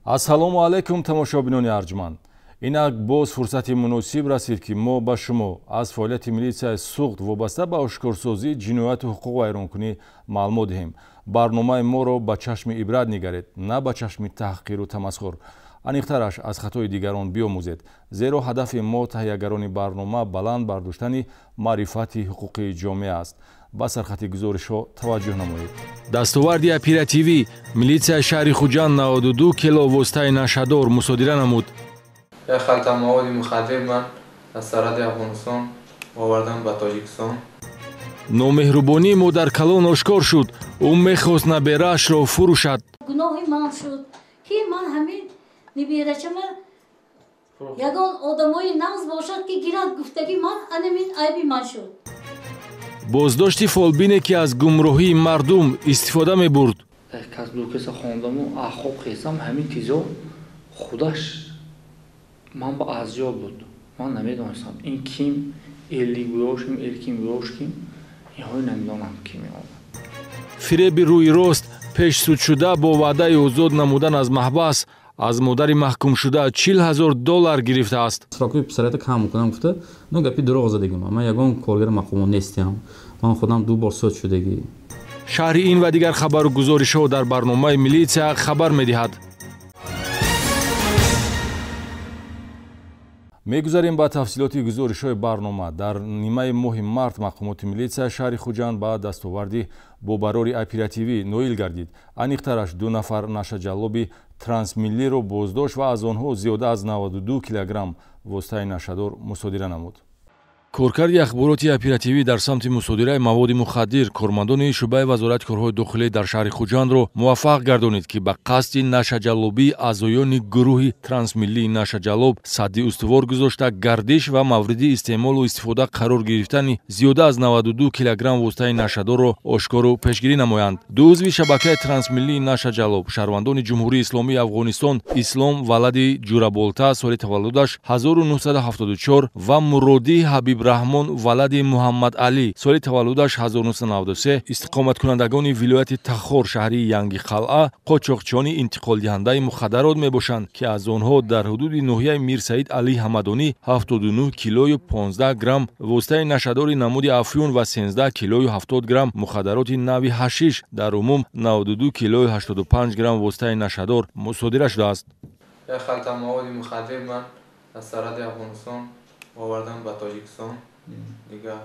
Ассалому алайкум тамошобинони арҷманд. Инак боз фурсати муносиб расид ки мо ба шумо аз фаъолияти милитсияи суғд вобаста ба ошкорсозии ҷинояту ҳуқуқ вайронкунӣ маълумот диҳем. Барномаи моро ба чашми ибрат нигаред, на ба чашми таҳқиру тамасхур. Аниқтараш аз хатои дигарон биомӯзед, зеро ҳадафи мо таҳиягарони барнома баланд бардоштани маърифати ҳуқуқии ҷомеа аст. ба сархати гузоришҳо таваҷҷӯҳ намоед. Дастоварди оперативӣ милитсияи шаҳри Хуҷанд 92 кило воситаи нашадор мусодира намуд. Як халта маводи мухаддир ман аз сарҳади Афғонистон овардам ба Тоҷикистон. Номеҳрубонии модаркалон ошкор шуд. Ӯ мехост набераашро фурӯшад. Гуноҳи ман шуд ки ман ҳамин набирачама ягон одамои нағз бошад ки гирад гуфтаги ман анамин айби ман шуд. боздошти фолбине ки аз гумроҳии мардум истифода мебурд. Кас дукеса хондаму ахоқ хесам ҳамин тизо худаш ман ба азё буд. Ман намедонистам ин ким элли гӯёш ким элким гӯёш ким инҳои намедонам ки меомад. Фиреби рӯи рост пешсудшуда бо ваъдаи озод намудан аз маҳбас аз модари маҳкумшуда $40,000 гирифтааст. Сроки писарята кам мекунам гуфта, но гапи дуроғ задагӣ ман ягон коргари мақомот нестам. Ман худам 2 бор суд шудагӣ. Шаҳри ин ва дигар хабару гузоришҳо дар барномаи милитсия хабар медиҳад. мегузарем ба тафсилоти гузоришҳои барнома. Дар нимаи моҳи март мақомоти милитсияи шаҳри Хуҷанд ба дастоварди бобарори оперативӣ ноил гардид. Аниқтараш 2 нафар нашаҷаллоби трансмиллиро боздошт ва аз онҳо зиёда аз 92 килограмм воситаи нашадор мусодира намуд. коркарди ахбороти оперативӣ дар самти мусодираи маводи мухаддир кормандони шуъбаи вазорати корҳои дохилӣ дар шаҳри Хуҷандро муваффақ гардонид ки ба қасди нашаҷаллобии аъзоёни гурӯҳи трансмиллии нашаҷаллоб садди устувор гузошта гардиш ва мавриди истеъмолу истифода қарор гирифтани зиёда аз 92 килограмм воситаи нашадорро ошкору пешгирӣ намоянд. Ду узви шабакаи трансмиллии нашаҷаллоб шаҳрвандони Ҷумҳурии Исломии Афғонистон Ислом Валади Ҷураболта соли таваллудаш 1974 ва Муроди Ҳабиб раҳмон валади Муҳаммад Али соли таваллудаш 1993 истиқоматкунандагони вилояти Тахор шаҳри Янги Қалъа қочоқчиёни интиқолдиҳандаи мухаддарот мебошанд ки аз онҳо дар ҳудуди ноҳияи Мир Саид Али Ҳамадонӣ 79 килою 15 грамм воситаи нашадори намуди афён ва 13 килою 70 грамм мухаддароти нави ҳашиш дар умум 92 килою 85 грамм воситаи нашадор мусодира шудааст. Як халта маводи мухаддир ман аз сарҳади Афғонистон овардам ба Тоҷикистон. Дига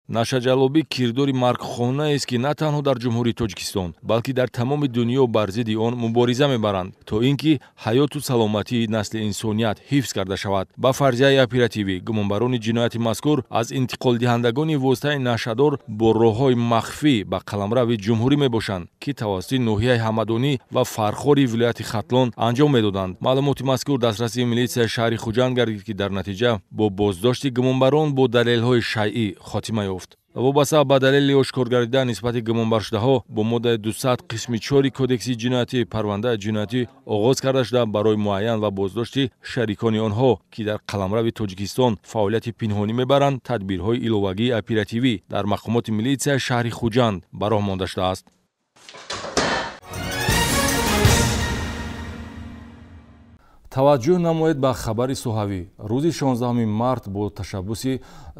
нашаҷаллобӣ кирдори маргхонаест ки на танҳо дар ҷумҳурии Тоҷикистон, балки дар тамоми дунё бар зидди он мубориза мебаранд, то ин ки ҳаёту саломатии насли инсоният ҳифз карда шавад. Ба фарзияи оперативӣ гумонбарони ҷинояти мазкур аз интиқолдиҳандагони воситаи нашадор бо роҳҳои махфӣ ба қаламрави ҷумҳурӣ мебошанд, ки тавассути ноҳияи Ҳамадонӣ ва Фархори вилояти Хатлон анҷом медоданд. маълумоти мазкур дастраси милитсияи шаҳри Хуҷанд гардид ки дар натиҷа бо боздошти гумонбарон бо далелҳои шайъӣ хотима ёфт. вобаста ба далели ошкор гардида нисбати гумонбаршудаҳо бо моддаи 200 қисми 4 кодекси ҷиноятӣ парвандаи ҷиноятӣ оғоз карда шуда барои муайян ва боздошти шарикони онҳо ки дар қаламрави Тоҷикистон фаъолияти пинҳонӣ мебаранд тадбирҳои иловагии оперативӣ дар мақомоти милитсияи шаҳри Хуҷанд ба роҳ монда шудааст. таваҷҷӯҳ намоед ба хабари соҳавӣ. Рӯзи 16 март бо ташаббуси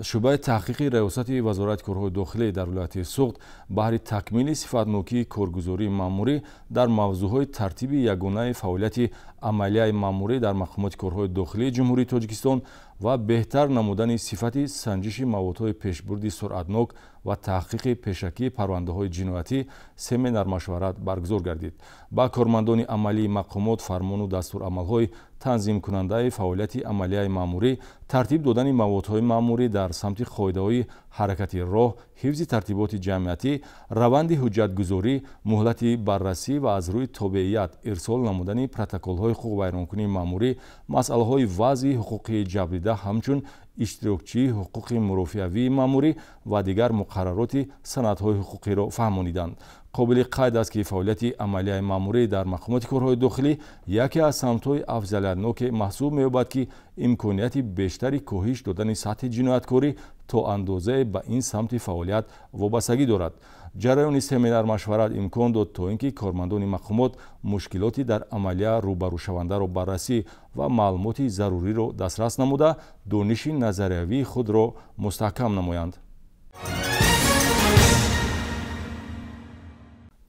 шуъбаи таҳқиқи раёсати вазорати корҳои дохилӣ дар вилояти Суғд баҳри такмили сифатнокии коргузории маъмурӣ дар мавзӯъҳои тартиби ягонаи фаъолияти амалияи маъмурӣ дар мақомоти корҳои дохилии Ҷумҳурии Тоҷикистон ва беҳтар намудани сифати санҷиши маводҳои пешбурди суръатнок ва таҳқиқи пешакии парвандаҳои ҷиноятӣ семинар-машварат баргузор гардид. Ба кормандони амалии мақомот фармону дастурамалҳои танзимкунандаи фаъолияти амалияи маъмурӣ тартиб додани маводҳои маъмурӣ дар самти қоидаҳои ҳаракати роҳ, ҳифзи тартиботи ҷамъиятӣ, раванди ҳуҷҷатгузорӣ, муҳлати баррасӣ ва аз рӯи тобеият ирсол намудани протоколҳои ҳуқуқвайронкунии маъмурӣ, масъалаҳои вазъи ҳуқуқи ҷабрида ҳамчун иштирокчии ҳуқуқи мурофиавии маъмурӣ ва дигар муқаррароти санадҳои ҳуқуқиро фаҳмонданд. қобили қайд аст ки фаъолияти амалияи маъмурӣ дар мақомоти корҳои дохилӣ яке аз самтҳои афзалиятноке маҳсуб меёбад ки имконияти бештари коҳиш додани сатҳи ҷинояткорӣ то андозае ба ин самти фаъолият вобастагӣ дорад. ҷараёни семинар-машварат имкон дод то ин ки кормандони мақомот мушкилоти дар амалия рӯбарӯшавандаро баррасӣ ва маълумоти заруриро дастрас намуда дониши назариявии худро мустаҳкам намоянд.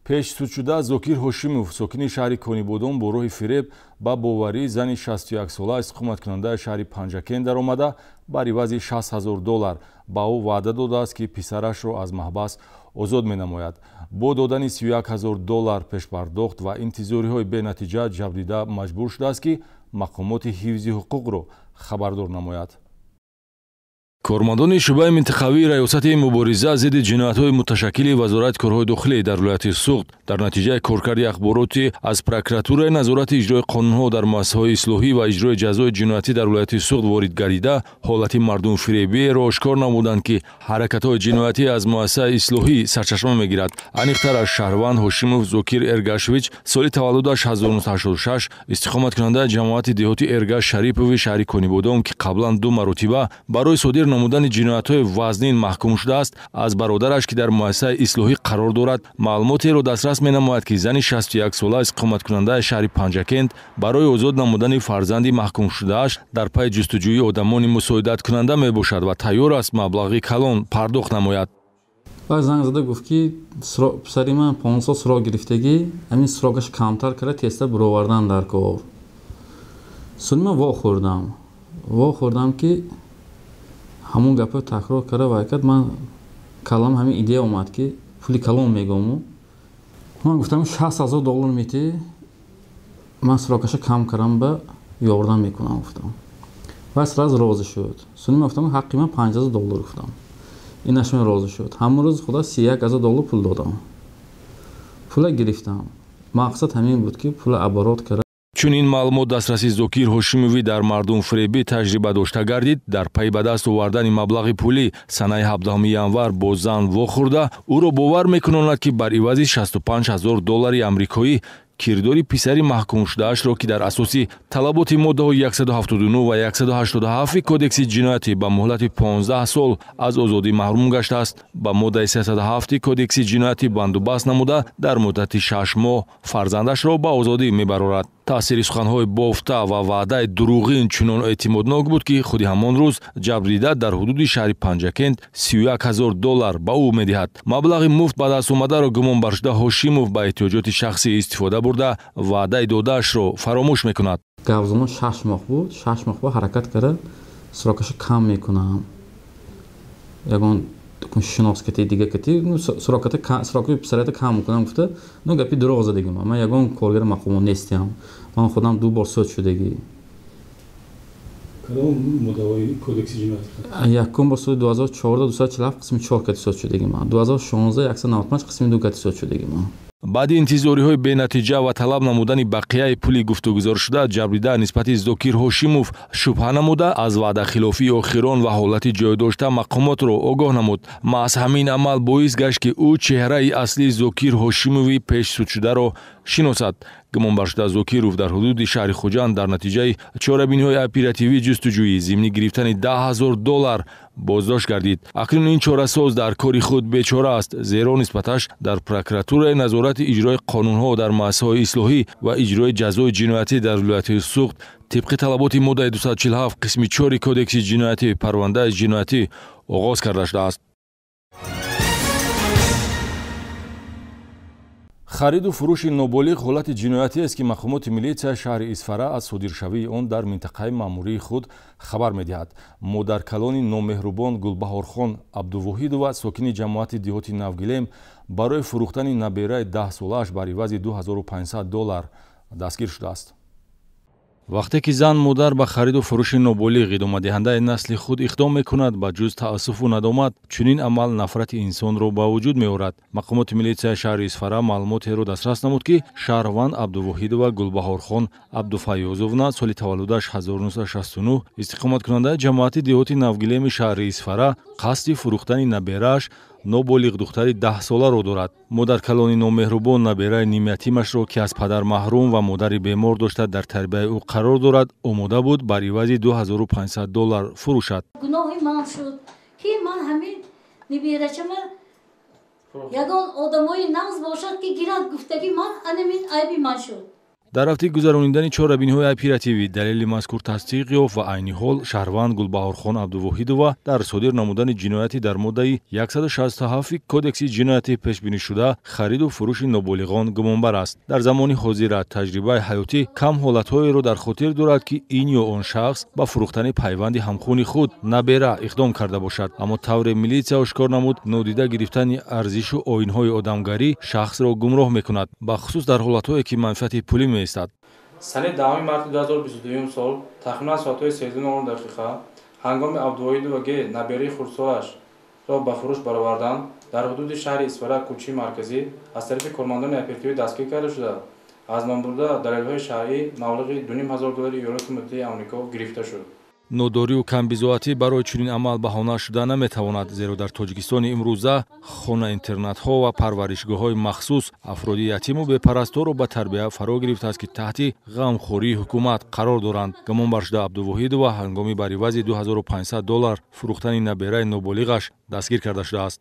пешсудшуда зокир ҳошимов сокини шаҳри конибодон бо роҳи фиреб ба боварии зани 61сола истиқоматкунандаи шаҳри панҷакен даромада бар ивази $60,000 ба ӯ ваъда додааст ки писарашро аз маҳбас озод менамояд. бо додани $31,000 пешпардохт ва интизориҳои бенатиҷа ҷабрдида маҷбур шудааст ки мақомоти ҳифзи ҳуқуқро хабардор намояд. кормандони шӯъбаи минтақавии раёсати мубориза зидди ҷиноятҳои муташаккили вазорати корҳои дохилӣ дар вилояти Суғд дар натиҷаи коркарди ахбороти аз прокуратураи назорати иҷрои қонунҳо дар муассисаҳои ислоҳӣ ва иҷрои ҷазои ҷиноятӣ дар вилояти Суғд ворид гардида ҳолати мардумфиребиеро ошкор намуданд ки ҳаракатҳои ҷиноятӣ аз муассисаи ислоҳӣ сарчашма мегирад. Аниқтар аз шаҳрванд Ҳошимов Зокир Эргашович соли таваллудаш 1986 истиқоматкунандаи ҷамоати деҳоти Эргаш Шарипови шаҳри Конибодон ки қаблан 2 маротиба барои содир намудани ҷиноятҳои вазнин маҳкум шудааст, аз бародараш ки дар муассисаи ислоҳӣ қарор дорад маълумотеро дастрас менамояд ки зани 61сола истиқоматкунандаи шаҳри Панҷакент барои озод намудани фарзанди маҳкумшудааш дар пайи ҷустуҷӯи одамони мусоидаткунанда мебошад ва тайёр аст маблағи калон пардохт намояд. баъд занг зада гуфт ки писари ман 5 сол сурок гирифтагӣ ҳамин сурокаш камтар карда теста бировардан дар кор. суни ман вохӯрдам ки ҳамон гапро такрор карда ва кард. ман калам ҳамин идея омад ки пули калон мегому. ман гуфтам $60,000 метӣ, ман сурокаша кам кардам ба ёрдам мекунам гуфтам. ва сразу розӣ шуд. суни ман гуфтам ҳаққи ман $5,000 гуфтам. инаш ман розӣ шуд. ҳамон рӯз худа $31,000 пул додам. пула гирифтам. мақсад ҳамин буд ки пула оборот карда. чунин маълумот дастраси Зокир Ҳошимовӣ дар мардумфиребӣ таҷриба дошта гардид. дар пайи ба даст овардани маблағи пулӣ санаи 17 январ бо зан вохӯрда ӯро бовар мекунонад ки бар ивази $65,000 амрикоӣ кирдори писари маҳкумшудаашро ки дар асоси талаботи моддаҳои 179 ва 187 кодекси ҷиноятӣ ба муҳлати 15 сол аз озодӣ маҳрум гаштааст, ба моддаи 307 кодекси ҷиноятӣ бандубаст намуда дар муддати 6 моҳ фарзандашро ба озодӣ мебарорад. таъсири суханҳои бофта ва ваъдаи дурӯғин чунон эътимоднок буд ки худи ҳамон рӯз ҷабрдида дар ҳудуди шаҳри Панҷакент $31,000 ба ӯ медиҳад. маблағи муфт ба дастомадаро гумонбаршуда Ҳошимов ба эҳтиёҷоти шахсӣ истифода бурда ваъдаи додаашро фаромӯш мекунад. гавзумон 6 моҳ буд. 6 моҳ ба ҳаракат карда сурокаша кам мекунам. ягон шинос кати дига кати сурокаи писарата кам мекунам гуфта. ну гапи дурӯғ задагӣ ман ягон коргари мақомот нестам. ман худам 2 бор суд шудагӣ. кадом моддаҳои кодекси ҷиноят? якум бор суди 2014 247 қисми 4 кати суд шудагӣ ман. 2016 195 қисми 2 кати суд шудагӣ ман. баъди интизориҳои бенатиҷа ва талаб намудани бақияи пули гуфтугузоршуда ҷабрида нисбати Зокир Ҳошимов шубҳа намуда аз ваъдахилофии охирон ва ҳолати ҷойдошта мақомотро огоҳ намуд. маҳз ҳамин амал боис гашт ки ӯ чеҳраи аслии Зокир Ҳошимови пешсудшударо шиносад. гумонбаршуда Зокиров дар ҳудуди шаҳри Хуҷанд дар натиҷаи чорабиниҳои оперативии ҷустуҷӯӣ зимнӣ гирифтани $10,000 боздошт гардид. акнун ин чорасоз дар кори худ бечора аст, зеро нисбаташ дар прокуратураи назорати иҷрои қонунҳо дар муассисаҳои ислоҳӣ ва иҷрои ҷазои ҷиноятӣ дар вилояти Суғд тибқи талаботи моддаи 247 қисми 4 кодекси ҷиноятӣ парвандаи ҷиноятӣ оғоз карда шудааст. хариду фурӯши ноболиғ ҳолати ҷиноятиест ки мақомоти милитсияи шаҳри Исфара аз содиршавии он дар минтақаи маъмурии худ хабар медиҳад. модаркалони номеҳрубон Гулбаҳорхон Абдувоҳидова сокини ҷамоати деҳоти Навгилем барои фурӯхтани набераи 10 солааш бар ивази $2,500 дастгир шудааст. вақте ки зан модар ба хариду фурӯши ноболиғ идомадиҳандаи насли худ иқдом мекунад, ба ҷуз таассуфу надомат чунин амал нафрати инсонро ба вуҷуд меорад. мақомоти милитсияи шаҳри Исфара маълумотеро дастрас намуд ки шаҳрванд Абдувоҳидова Гулбаҳорхон Абдуфайёзовна соли таваллудаш 1969 истиқоматкунандаи ҷамоати деҳоти Навгилеми шаҳри Исфара қасди фурӯхтани наберааш ноболиғ духтари 10 соларо дорад. модаркалони номеҳрубон набераи нимятимашро ки аз падар маҳрум ва модари бемор дошта дар тарбияи ӯ қарор дорад омода буд бар ивази $2,500 фурӯшад. гуноҳи ман шуд که من همین نبیرچم یگان آدمای نغز باشد که گیرد گفتگی من انمین عیبی من شد. дар рафти гузарониндани чорабиниҳои оперативӣ далели мазкур тасдиқ ёфт ва айни ҳол шаҳрванд Гулбаҳорхон Абдувоҳидова дар содир намудани ҷинояти дар моддаи 167 кодекси ҷиноятӣ пешбинишуда хариду фурӯши ноболиғон гумонбар аст. дар замони ҳозира таҷрибаи ҳаётӣ кам ҳолатҳоеро дар хотир дорад ки ин ё он шахс ба фурӯхтани пайванди ҳамхуни худ набера иқдом карда бошад. аммо тавре милитсия ошкор намуд нодида гирифтани арзишу оинҳои одамгарӣ шахсро гумроҳ мекунад, бахусус дар ҳолатҳое ки манфиати пулӣ меистад. سن 10 مارس 2022 سال تقریبا ساعت 13:09 دقیقه هنگام عبدالواحد گ نبری خردسالش را به فروش برآوردند در حدود شهر اسفره کوچه مرکزی از طرف کارمندان اپراتیوی دستگیر کرده شده. از نامبرده دلایل شرعی مبلغ $2,500 ایالات متحده آمریکا گرفته شد. нодорию камбизоатӣ барои чунин амал баҳона шуда наметавонад, зеро дар тоҷикистони имрӯза хонаинтернатҳо ва парваришгоҳҳои махсус афроди ятиму бепарасторро ба тарбия фаро гирифтааст ки таҳти ғамхории ҳукумат қарор доранд. гумонбар шуда Абдувоҳидова ҳангоми бар ивази $2,500 фурӯхтани набераи ноболиғаш дастгир карда шудааст.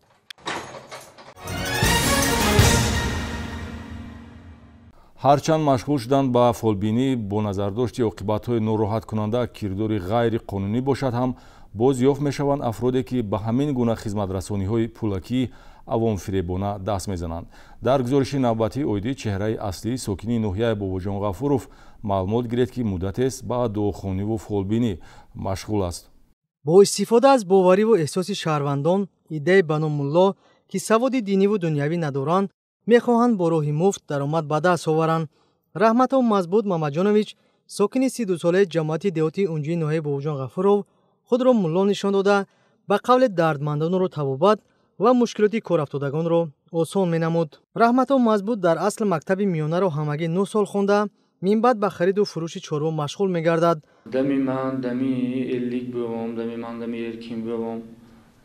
ҳарчанд машғул шуданд ба фолбинӣ бо назардошти оқибатҳои нороҳаткунанда кирдори ғайриқонунӣ бошад ҳам боз ёфт мешаванд афроде ки ба ҳамин гуна хизматрасониҳои пулакӣ авомфиребона даст мезананд. дар гузориши навбатӣ оиди чеҳраи аслии сокини ноҳияи Бобоҷон Ғафуров маълумот гиред ки муддатест ба дуохониву фолбинӣ машғул аст. бо истифода аз бовариву эҳсоси шаҳрвандон иддаи бану мулло ки саводи диниву дунявӣ надоранд мехоҳанд бо роҳи муфт даромад ба даст оваранд. Раҳматов Мазбуд Мамаҷонович сокини 32 солаи ҷамоати деҳоти унҷуи ноҳияи Бобоҷон Ғафуров худро мулло нишон дода ба қавле дардмандонро табобат ва мушкилоти корафтодагонро осон менамуд. Раҳматов Мазбуд дар асл мактаби миёнаро ҳамагӣ 9 сол хонда минбаъд ба хариду фурӯши чорво машғул мегардад. дами ман дами эллик бувам, дами ман дами эркин бувам,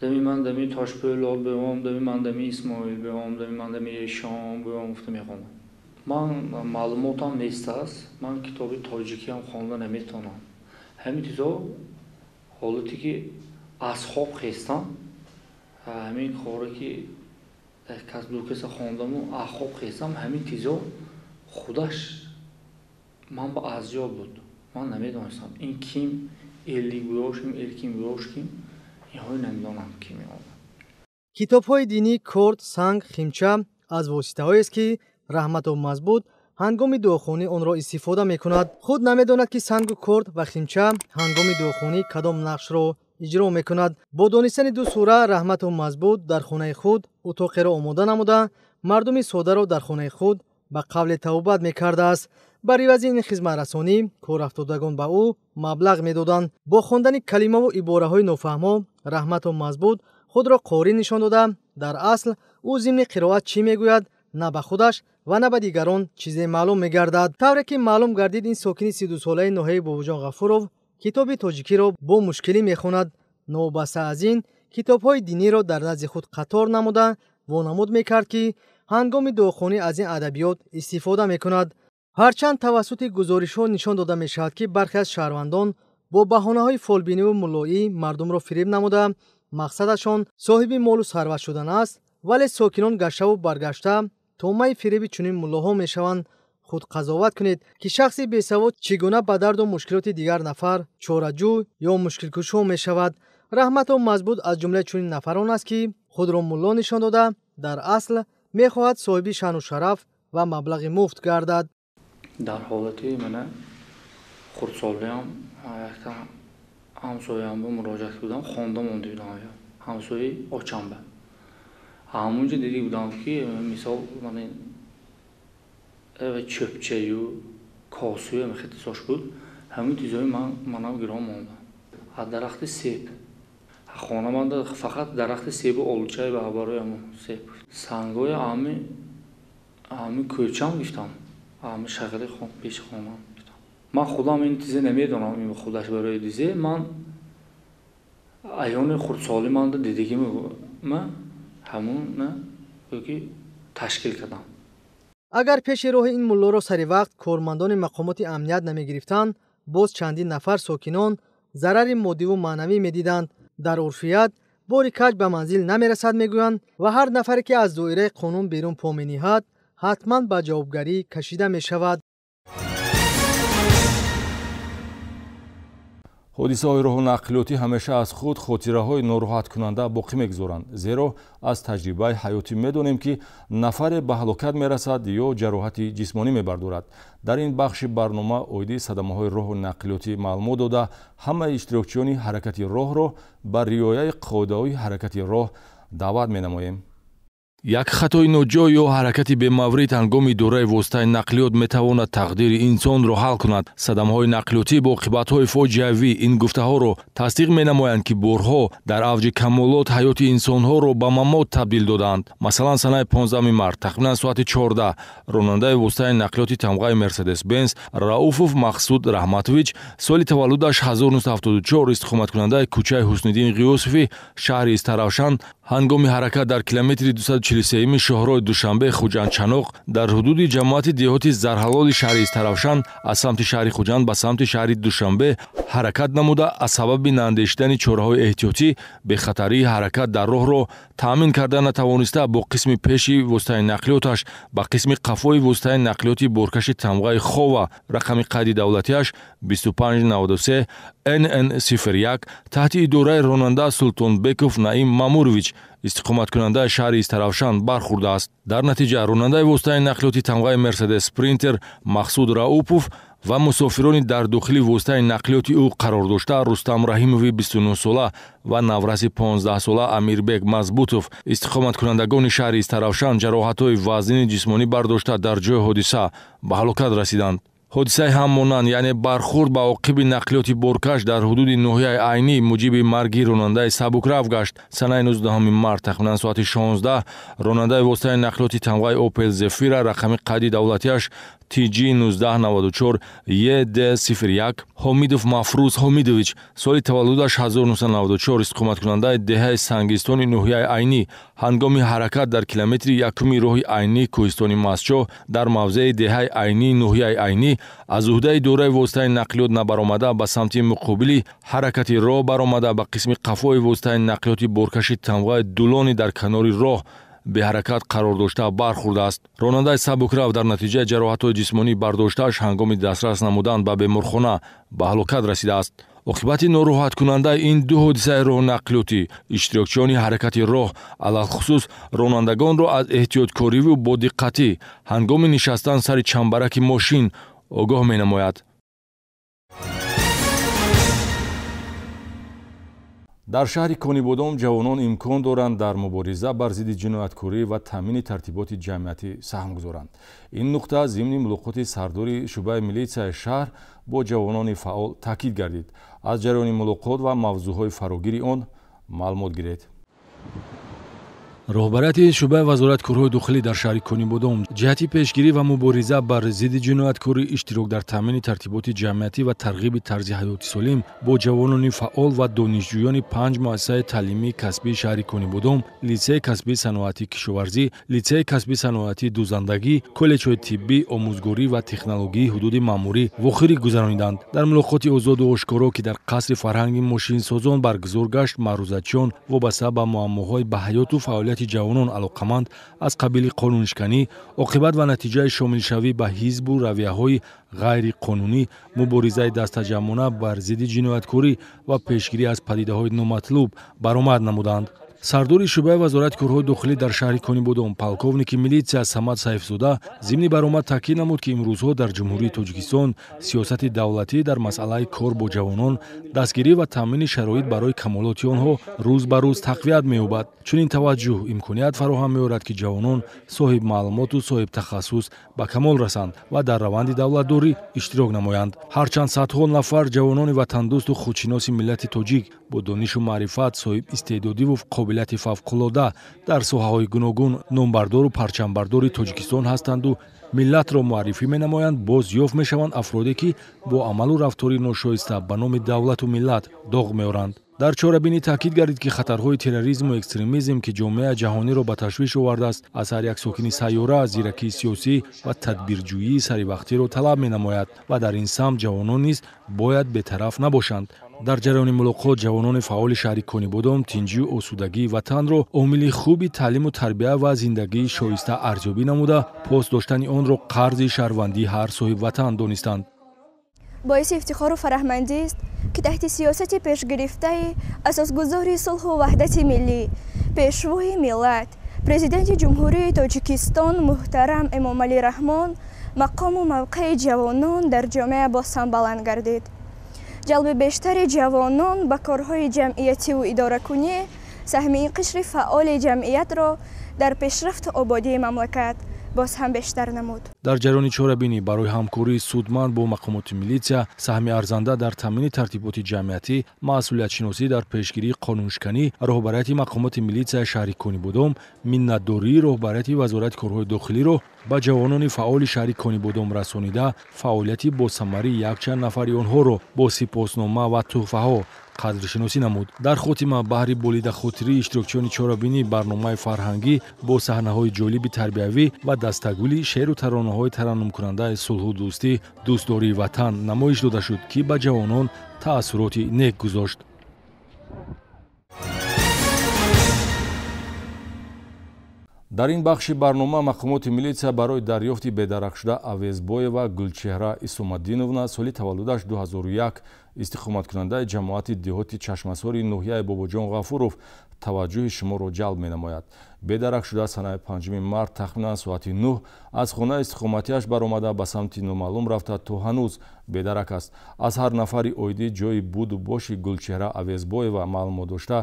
дами ман дами тошпӯло бувам, дами ман дами исмоил бувам, дами ман дами ешон бувам гуфта мехонам. ман маълумотам нест аст, ман китоби тоҷикиам хонда наметавонам. ҳамин чизо ҳолате ки аз хоб хестам, ҳамин коре ки ду каса хондаму аз хоб хестам, ҳамин чизо худаш ман ба азёб буд. ман намедонистам ин ким эллик бошим, эркин бошим, инҳои намедонам ки меомад. китобҳои динӣ корд, санг, химча аз воситаҳоест ки Раҳматов Мазбуд ҳангоми дуохонӣ онро истифода мекунад. худ намедонад ки сангу корд ва химча ҳангоми дуохонӣ кадом нақшро иҷро мекунад. бо донистани ду сура Раҳматов Мазбуд дар хонаи худ утоқеро омода намуда мардуми содаро дар хонаи худ ба қавле тавбат мекардааст. бар ивази ин хизматрасонӣ корафтодагон ба ӯ маблағ медоданд. бо хондани калимаву ибораҳои нофаҳмо Раҳматов Мазбуд худро қори нишон дода дар асл ӯ зимни қироат чӣ мегӯяд на ба худаш ва на ба дигарон чизе маълум мегардад. тавре ки маълум гардид ин сокини 32 солаи ноҳияи Бобоҷон Ғафуров китоби тоҷикиро бо мушкилӣ мехонад. новбаста аз ин китобҳои диниро дар назди худ қатор намуда вонамуд мекард ки ҳангоми дуохонӣ аз ин адабиёт истифода мекунад. ҳарчанд тавассути гузоришҳо нишон дода мешавад ки бархе аз шаҳрвандон бо баҳонаҳои фолбиниву муллоӣ мардумро фиреб намуда мақсадашон соҳиби молу сарват шудан аст, вале сокинон гаштаву баргашта томаи фиреби чунин муллоҳо мешаванд. худ қазоват кунед ки шахси бесавод чӣ гуна ба дарду мушкилоти дигар нафар чораҷӯ ё мушкилкушо мешавад. Раҳматов Мазбуд аз ҷумлаи чунин нафарон аст ки худро мулло нишон дода дар асл мехоҳад соҳиби шаъну шараф ва маблағи муфт гардад. дар ҳолати мана хурдсолиам якта ҳамсоям бо муроҷиат будам, хонда монда будам, ҳамсои очамба. ҳамунҷа дида будам ки мисол мана чӯпчаю косую мехитисош буд, ҳамин чизои манам гирон монда. аз дарахти себ хонаманда фақат дарахти себу олучаи баҳбарои себ сангои ами кӯчам гифтам, ами шағали пеши хонам гифтам. ман худам ин чизе намедонам, ин худаш барои дизе ман аёни хурдсоли манда дидагим ҳамун ки ташкил кардам. агар пеши роҳи ин муллоро сари вақт кормандони мақомоти амният намегирифтанд, боз чандин нафар сокинон зарари моддиву маънавӣ медиданд. дар урфият باری کج به منزل نمیرسد میگویند و هر نفری که از دایره قانون بیرون پا می‌نهد حتما به جوابگری کشیده می شود. ҳодисаҳои роҳу нақлиётӣ ҳамеша аз худ хотираҳои нороҳаткунанда боқӣ мегузоранд, зеро аз таҷрибаи ҳаётӣ медонем ки нафаре ба ҳалокат мерасад ё ҷароҳати ҷисмонӣ мебардорад. дар ин бахши барнома оиди садамаҳои роҳу нақлиётӣ маълумот дода, ҳамаи иштирокчиёни ҳаракати роҳро ба риояи қоидаҳои ҳаракати роҳ даъват менамоем. як хатои ноҷой ё ҳаракати бемаврид ҳангоми дораи воситаи нақлиёт метавонад тақдири инсонро ҳал кунад. садамаҳои нақлиётӣ бо оқибатҳои фоҷиавӣ ин гуфтаҳоро тасдиқ менамоянд, ки борҳо дар авҷи камолот ҳаёти инсонҳоро ба мамот табдил доданд. масалан, санаи 15 март тахминан соати 14 ронандаи воситаи нақлиёти тамғаи Мерседес Бенз Рауфов Мақсуд Раҳматович, соли таваллудаш 1974, истиқоматкунандаи кӯчаи Ҳусниддин Ғиёсовӣ, шаҳри Истаравшан, ҳангоми ҳаракат дар километри 243-ми шоҳрои Душанбе Хуҷандчаноқ дар ҳудуди ҷамоати деҳоти Зарҳалоли шаҳри Истаравшан аз самти шаҳри Хуҷанд ба самти шаҳри Душанбе ҳаракат намуда, аз сабаби наандешидани чораҳои эҳтиётӣ бехатарии ҳаракат дар роҳро таъмин карда натавониста, бо қисми пеши воситаи нақлиёташ ба қисми қафои воситаи нақлиёти боркаши тамғаи Хова рақами қайди давлатиаш 2593 NN01 таҳти идораи ронанда Султонбеков Наим Мамурович, истиқоматкунандаи шаҳри Истаравшан бархӯрдааст. дар натиҷа ронандаи воситаи нақлиёти тамғаи Мерседес Спринтер Мақсуд Раупов ва мусофирони дар дохили воситаи нақлиёти ӯ қарор дошта Рустам Раҳимови 29 сола ва навраси 15 сола Амирбек Мазбутов, истиқоматкунандагони шаҳри Истаравшан ҷароҳатҳои вазнини ҷисмонӣ бардошта дар ҷои ҳодиса ба ҳалокат расиданд. ҳодисаи ҳаммонанд, яъне бархӯрд ба оқиби нақлиёти боркаш дар ҳудуди ноҳияи Айнӣ муҷиби марги ронандаи сабукрав гашт. санаи 19 март тахминан соати 16 ронандаи воситаи нақлиёти тамғаи Opel Zafira рақами қайди давлатиаш TG 1994 ED01 Ҳомидов Мафрӯз Ҳомидович, соли таваллудаш 1994, истиқоматкунандаи деҳаи Сангистони ноҳияи Айнӣ, ҳангоми ҳаракат дар километри якуми роҳи Айнӣ Кӯҳистони Мастчоҳ дар мавзеи деҳаи Айнӣ ноҳияи Айнӣ аз уҳдаи дораи воситаи нақлиёт набаромада, ба самти муқобили ҳаракати роҳ баромада, ба қисми қафои воситаи нақлиёти боркаши тамғаи Дулони дар канори роҳ беҳаракат қарор дошта бархӯрдааст. ронандаи сабукрав дар натиҷаи ҷароҳатҳои ҷисмонӣ бардоштааш ҳангоми дастрас намудан ба беморхона ба ҳалокат расидааст. оқибати нороҳаткунандаи ин ду ҳодисаи роҳнақлиётӣ иштирокчиёни ҳаракати роҳ алалхусус ронандагонро аз эҳтиёткориву бодиққатӣ ҳангоми нишастан сари чамбараки мошин огоҳ менамояд. дар шаҳри Конибодом ҷавонон имкон доранд дар мубориза бар зидди ҷинояткорӣ ва таъмини тартиботи ҷамъиятӣ саҳм гузоранд. ин нуқта зимни мулоқоти сардори шӯъбаи милитсияи шаҳр бо ҷавонони фаъол таъкид гардид. аз ҷараёни мулоқот ва мавзӯъҳои фарогири он маълумот гиред. роҳбарияти шӯъбаи вазорат корҳои дохилӣ дар шаҳри Конибодом ҷиҳати пешгирӣ ва мубориза бар зидди ҷинояткорӣ, иштирок дар таъмини тартиботи ҷамъиятӣ ва тарғиби тарзи ҳаёти солим бо ҷавонони фаъол ва донишҷӯёни 5 муассисаи таълимии касбии шаҳри Конибодом, лицеи касбии саноатии кишоварзӣ, лицеи касбии саноатии дӯзандагӣ, коллеҷҳои тиббӣ, омӯзгорӣ ва технологии ҳудуди маъмурӣ вохирӣ гузарониданд. дар мулоқоти озоду ошкоро, ки дар қасри фарҳанги мошинсозон баргузор гашт, маърузатчиён вобаста ба муаммоҳои ба ҳаёту фаъолияти ҷавонон алоқаманд аз қабили қонуншиканӣ, оқибат ва натиҷаи шомилшавӣ ба ҳизбу равияҳои ғайриқонунӣ, муборизаи дастаҷамъона бар зидди ҷинояткорӣ ва пешгирӣ аз падидаҳои номатлуб баромад намуданд. сардори шӯъбаи вазорати корҳои дохилӣ дар шаҳри Конибодом, полковники милитсия Самад Сайфзода зимни баромад таъкид намуд, ки имрӯзҳо дар Ҷумҳурии Тоҷикистон сиёсати давлатӣ дар масъалаи кор бо ҷавонон, дастгирӣ ва таъмини шароит барои камолоти онҳо рӯз ба рӯз тақвият меёбад. чунин таваҷҷӯҳ имконият фароҳам меорад, ки ҷавонон соҳиб маълумоту соҳиб тахассус ба камол расанд ва дар раванди давлатдорӣ иштирок намоянд. ҳарчанд садҳо нафар ҷавонони ватандӯсту худшиноси миллати тоҷик бо донишу маърифат, соҳиб истеъдодиву қобилияти фавқулода дар соҳаҳои гуногун номбардору парчамбардори Тоҷикистон ҳастанду миллатро муаррифӣ менамоянд, боз ёфт мешаванд афроде, ки бо амалу рафтори ношоиста ба номи давлату миллат доғ меоранд. дар чорабинӣ таъкид гардид, ки хатарҳои терроризму экстремизм, ки ҷомеаи ҷаҳониро ба ташвиш овардааст, аз ҳар як сокини сайёра зиракии сиёсӣ ва тадбирҷӯyии саривақтиро талаб менамояд ва дар ин самт ҷавонон низ бояд бетараф набошанд. дар ҷараёни мулоқот ҷавонони фаъоли шаҳри Конибодом тинҷию осудагии ватанро омили хуби таълиму тарбия ва зиндагии шоиста арзёбӣ намуда, пос доштани онро қарзи шаҳрвандии ҳар соҳибватан донистанд. боиси ифтихору фараҳмандист, ки таҳти сиёсати пешгирифтаи асосгузори сулҳу ваҳдати миллӣ, пешвои миллат, президенти ҷумҳурии Тоҷикистон муҳтарам Эмомалӣ Раҳмон мақому мавқеи ҷавонон дар ҷомеа боз ҳам баланд гардид. ҷалби бештари ҷавонон ба корҳои ҷамъиятиву идоракунӣ саҳмии қишри фаъоли ҷамъиятро дар пешрафту ободии мамлакат боз ҳам бештар намуд. дар ҷараёни чорабинӣ барои ҳамкории судманд бо мақомоти милитсия саҳми арзанда дар таъмини тартиботи ҷамъиятӣ, масъулиятшиносӣ дар пешгирии қонуншиканӣ, роҳбарияти мақомоти милитсияи шаҳри Конибодом, миннатдории роҳбарияти вазорати корҳои дохилиро ба ҷавонони фаъоли шаҳри Конибодом расонида, фаъолияти босамарии якчанд нафари онҳоро бо сипоснома ва тӯҳфаҳо қадршиносӣ намуд. дар хотима баҳри болидахотирии иштирокчиёни чорабинӣ барномаи фарҳангӣ бо саҳнаҳои ҷолиби тарбиявӣ ва дастагули шеъру таронаҳои тараннумкунандаи сулҳу дӯстӣ, дӯстдории ватан намоиш дода шуд, ки ба ҷавонон таассуроти нек гузошт. дар ин бахши барнома мақомоти милитсия барои дарёфти бедарахшуда Авезбоева Гулчеҳра Исоматдиновна соли таваллудаш 2001 истиқоматкунандаи ҷамоати деҳоти Чашмасори ноҳияи Бобоҷон Ғафуров таваҷҷӯҳи шуморо ҷалб менамояд. Бедарахшуда санаи 5 март тахминан соати 9 аз хонаи истиқоматиаш баромада ба самти номаълум рафта, то ҳанӯз бедарак аст. аз ҳар нафари оиди ҷои буду боши Гулчеҳра Авезбоева маълумот дошта,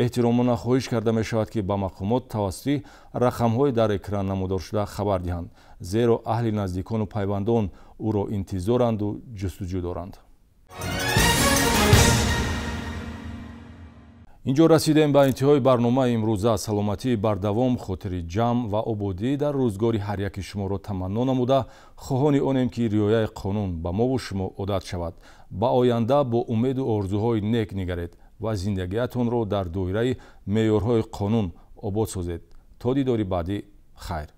эҳтиромона хоҳиш карда мешавад, ки ба мақомот тавассути рақамҳои дар экран намудоршуда хабар диҳанд, зеро аҳли наздикону пайвандон ӯро интизоранду ҷустуҷӯ доранд. инҷо расидем ба интиҳои барномаи имрӯза. саломатии бардавом, хотири ҷамъ ва ободӣ дар рӯзгори ҳар яки шуморо таманно намуда, хоҳони онем ки риояи қонун ба мову шумо одат шавад. ба оянда бо умеду орзуҳои нек нигаред ва зиндагиятонро дар доираи меъёрҳои қонун обод созед. то дидори баъдӣ, хайр.